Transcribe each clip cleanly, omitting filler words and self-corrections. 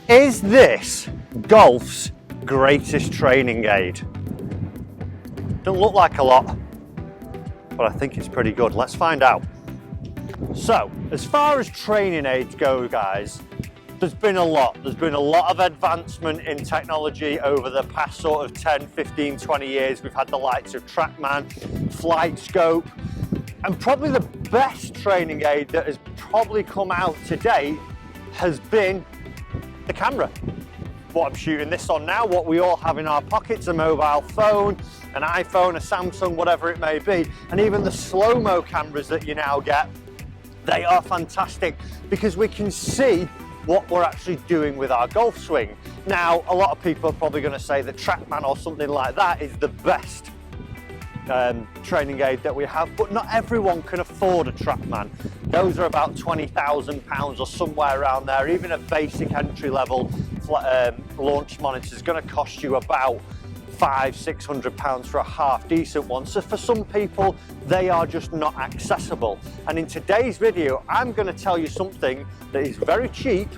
Is this golf's greatest training aid? Don't look like a lot, but I think it's pretty good. Let's find out. So, as far as training aids go, guys, there's been a lot. There's been a lot of advancement in technology over the past sort of 10, 15, 20 years. We've had the likes of TrackMan, flightscope, and probably the best training aid that has probably come out to date has been the camera. What I'm shooting this on now, what we all have in our pockets, a mobile phone, an iPhone, a Samsung, whatever it may be, and even the slow-mo cameras that you now get, they are fantastic because we can see what we're actually doing with our golf swing. Now, a lot of people are probably going to say that TrackMan or something like that is the best training aid that we have, but not everyone can afford a TrackMan. Those are about £20,000 or somewhere around there. Even a basic entry level launch monitor is going to cost you about £500–600 for a half decent one. So for some people, they are just not accessible. And in today's video, I'm going to tell you something that is very cheap,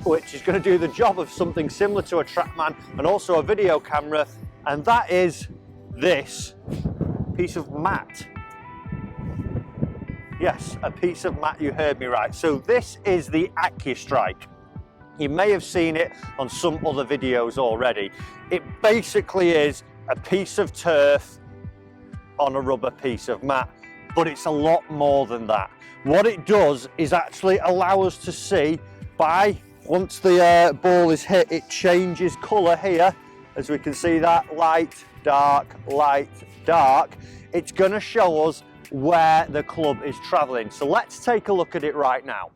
which is going to do the job of something similar to a TrackMan and also a video camera, and that is this piece of mat. Yes, a piece of mat, you heard me right. So this is the AcuStrike. You may have seen it on some other videos already. It basically is a piece of turf on a rubber piece of mat, but it's a lot more than that. What it does is actually allow us to see once the ball is hit, it changes colour here, as we can see that, light, dark, it's going to show us where the club is travelling. So let's take a look at it right now.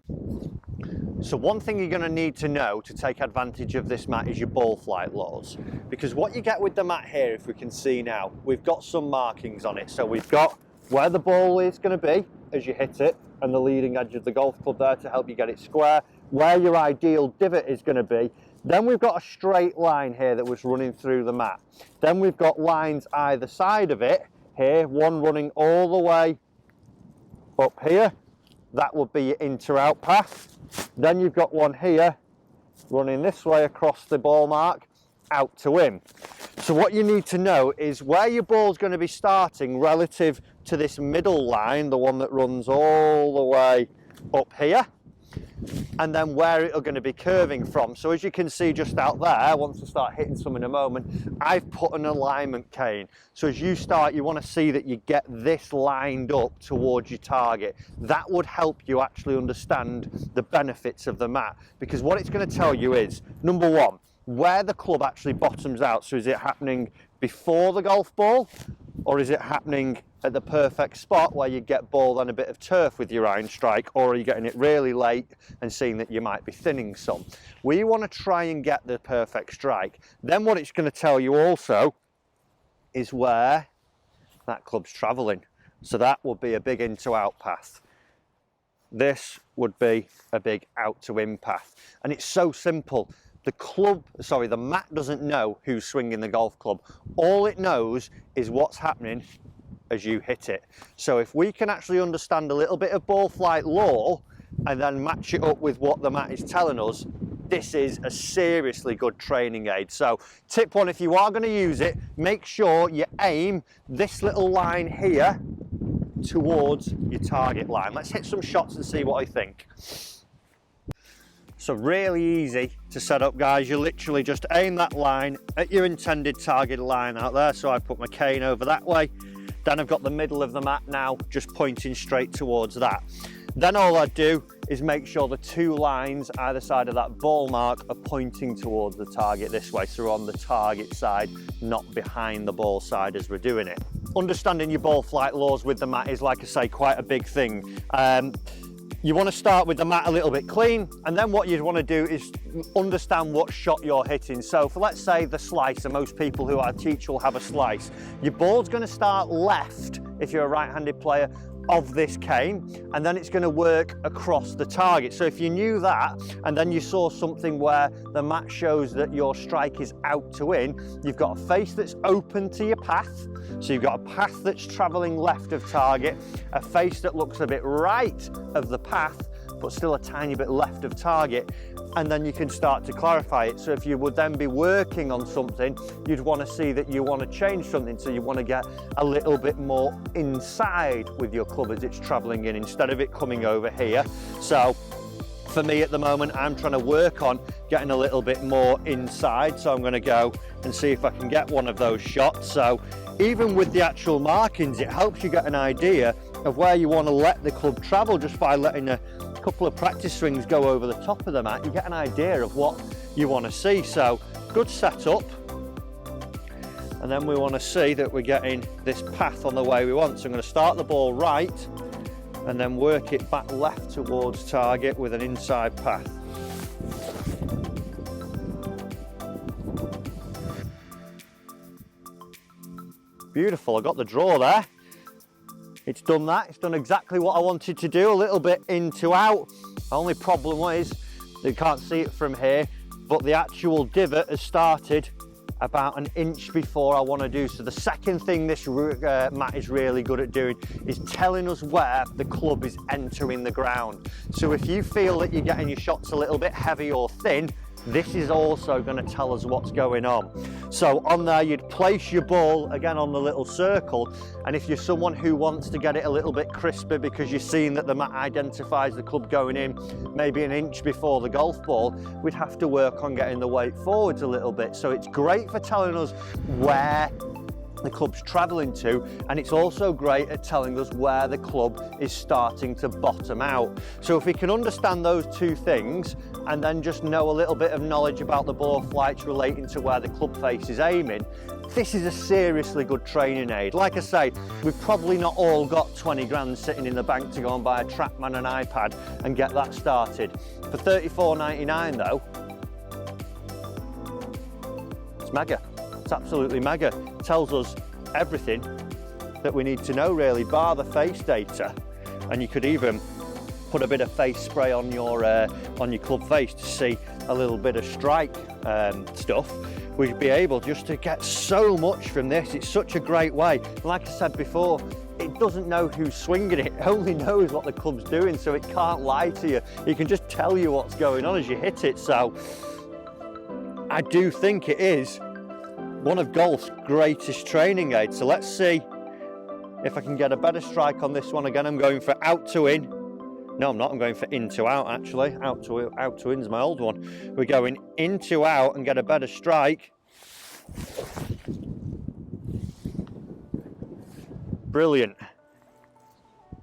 So one thing you're going to need to know to take advantage of this mat is your ball flight laws, because what you get with the mat here, if we can see now, we've got some markings on it. So we've got where the ball is going to be as you hit it and the leading edge of the golf club there to help you get it square, where your ideal divot is going to be. Then we've got a straight line here that was running through the mat. Then we've got lines either side of it here, one running all the way up here. That would be your inter-out path. Then you've got one here running this way across the ball mark out to in. So what you need to know is where your ball's going to be starting relative to this middle line, the one that runs all the way up here, and then where it's going to be curving from. So as you can see just out there, once I start hitting some in a moment, I've put an alignment cane. So as you start, you want to see that you get this lined up towards your target. That would help you actually understand the benefits of the mat, because what it's going to tell you is, number one, where the club actually bottoms out. So is it happening before the golf ball, or is it happening at the perfect spot where you get ball and a bit of turf with your iron strike, or are you getting it really late and seeing that you might be thinning some? We want to try and get the perfect strike. Then what it's going to tell you also is where that club's travelling. So that would be a big in to out path. This would be a big out to in path. And it's so simple. The mat doesn't know who's swinging the golf club. All it knows is what's happening as you hit it. So if we can actually understand a little bit of ball flight law and then match it up with what the mat is telling us, this is a seriously good training aid. So tip one, if you are going to use it, make sure you aim this little line here towards your target line. Let's hit some shots and see what I think. So really easy to set up, guys. You literally just aim that line at your intended target line out there. So I put my cane over that way. Then I've got the middle of the mat now just pointing straight towards that. Then all I do is make sure the two lines either side of that ball mark are pointing towards the target this way. So we're on the target side, not behind the ball side as we're doing it. Understanding your ball flight laws with the mat is, like I say, quite a big thing. You want to start with the mat a little bit clean, and then what you'd want to do is understand what shot you're hitting. So for, let's say, the slicer, most people who I teach will have a slice. Your ball's going to start left, if you're a right-handed player, of this cane, and then it's going to work across the target. So if you knew that, and then you saw something where the mat shows that your strike is out to in, you've got a face that's open to your path. So you've got a path that's traveling left of target, a face that looks a bit right of the path, but still a tiny bit left of target, and then you can start to clarify it. So if you would then be working on something, you'd want to see that you want to change something, so you want to get a little bit more inside with your club as it's traveling in, instead of it coming over here. So for me at the moment, I'm trying to work on getting a little bit more inside, so I'm going to go and see if I can get one of those shots. So even with the actual markings, it helps you get an idea of where you want to let the club travel just by letting a couple of practice swings go over the top of the mat. You get an idea of what you want to see. So good setup, and then we want to see that we're getting this path on the way we want. So I'm going to start the ball right and then work it back left towards target with an inside path. Beautiful, I got the draw there. It's done that, it's done exactly what I wanted to do, a little bit in to out. The only problem is, you can't see it from here, but the actual divot has started about an inch before I want to do. So the second thing this mat is really good at doing is telling us where the club is entering the ground. So if you feel that you're getting your shots a little bit heavy or thin, this is also going to tell us what's going on. So on there, you'd place your ball again on the little circle, and if you're someone who wants to get it a little bit crisper because you're seeing that the mat identifies the club going in maybe an inch before the golf ball, we'd have to work on getting the weight forwards a little bit. So it's great for telling us where the club's traveling to, and it's also great at telling us where the club is starting to bottom out. So if we can understand those two things and then just know a little bit of knowledge about the ball flights relating to where the club face is aiming, this is a seriously good training aid. Like I say, we've probably not all got 20 grand sitting in the bank to go and buy a TrackMan and iPad and get that started. For $34.99 though, it's mega. It's absolutely mega. It tells us everything that we need to know really, bar the face data. And you could even put a bit of face spray on your club face to see a little bit of strike stuff. We'd be able just to get so much from this. It's such a great way. Like I said before, it doesn't know who's swinging it. It only knows what the club's doing, so it can't lie to you. It can just tell you what's going on as you hit it. So I do think it is one of golf's greatest training aids. So let's see if I can get a better strike on this one. Again, I'm going for out to in. No, I'm not. I'm going for in to out, actually. Out to in's my old one. We're going in to out and get a better strike. Brilliant.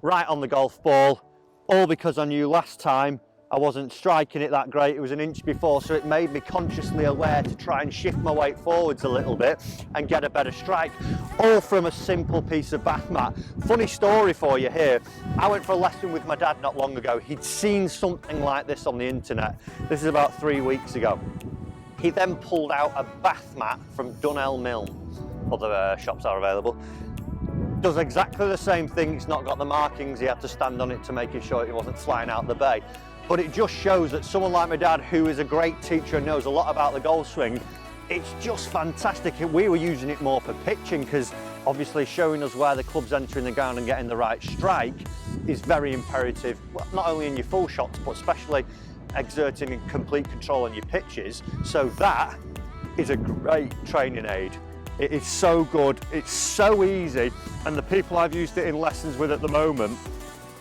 Right on the golf ball, all because I knew last time I wasn't striking it that great. It was an inch before, so it made me consciously aware to try and shift my weight forwards a little bit and get a better strike, all from a simple piece of bath mat. Funny story for you here. I went for a lesson with my dad not long ago. He'd seen something like this on the internet. This is about 3 weeks ago. He then pulled out a bath mat from Dunelm Mill. Other shops are available. Does exactly the same thing. It's not got the markings. He had to stand on it to make sure it wasn't flying out the bay. But it just shows that someone like my dad, who is a great teacher and knows a lot about the golf swing, it's just fantastic. We were using it more for pitching because obviously showing us where the club's entering the ground and getting the right strike is very imperative, well, not only in your full shots, but especially exerting complete control on your pitches. So that is a great training aid. It is so good, it's so easy, and the people I've used it in lessons with at the moment,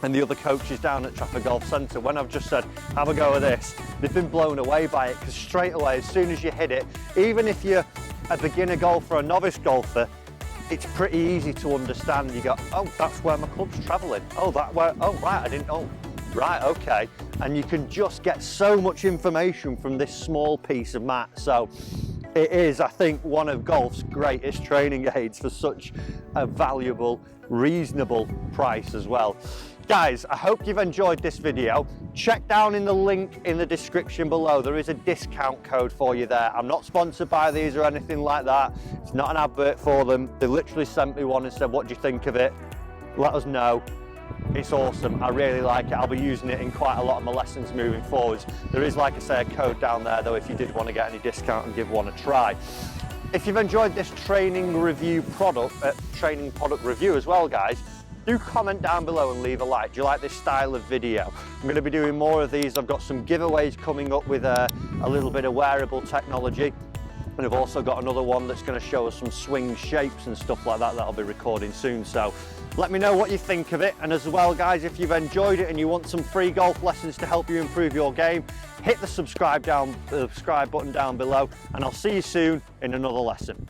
and the other coaches down at Trafford Golf Centre, when I've just said, have a go at this, they've been blown away by it, because straight away, as soon as you hit it, even if you're a beginner golfer or a novice golfer, it's pretty easy to understand. You go, oh, that's where my club's travelling. Oh, right, I didn't, oh, right, okay. And you can just get so much information from this small piece of mat. So it is, I think, one of golf's greatest training aids for such a valuable, reasonable price as well. Guys, I hope you've enjoyed this video. Check down in the link in the description below. There is a discount code for you there. I'm not sponsored by these or anything like that. It's not an advert for them. They literally sent me one and said, what do you think of it? Let us know. It's awesome. I really like it. I'll be using it in quite a lot of my lessons moving forwards. There is, like I say, a code down there though if you did want to get any discount and give one a try. If you've enjoyed this training product review as well, guys, Do comment down below and leave a like. Do you like this style of video? I'm going to be doing more of these. I've got some giveaways coming up with a little bit of wearable technology. And I've also got another one that's going to show us some swing shapes and stuff like that I'll be recording soon. So let me know what you think of it. And as well, guys, if you've enjoyed it and you want some free golf lessons to help you improve your game, hit the subscribe button down below, and I'll see you soon in another lesson.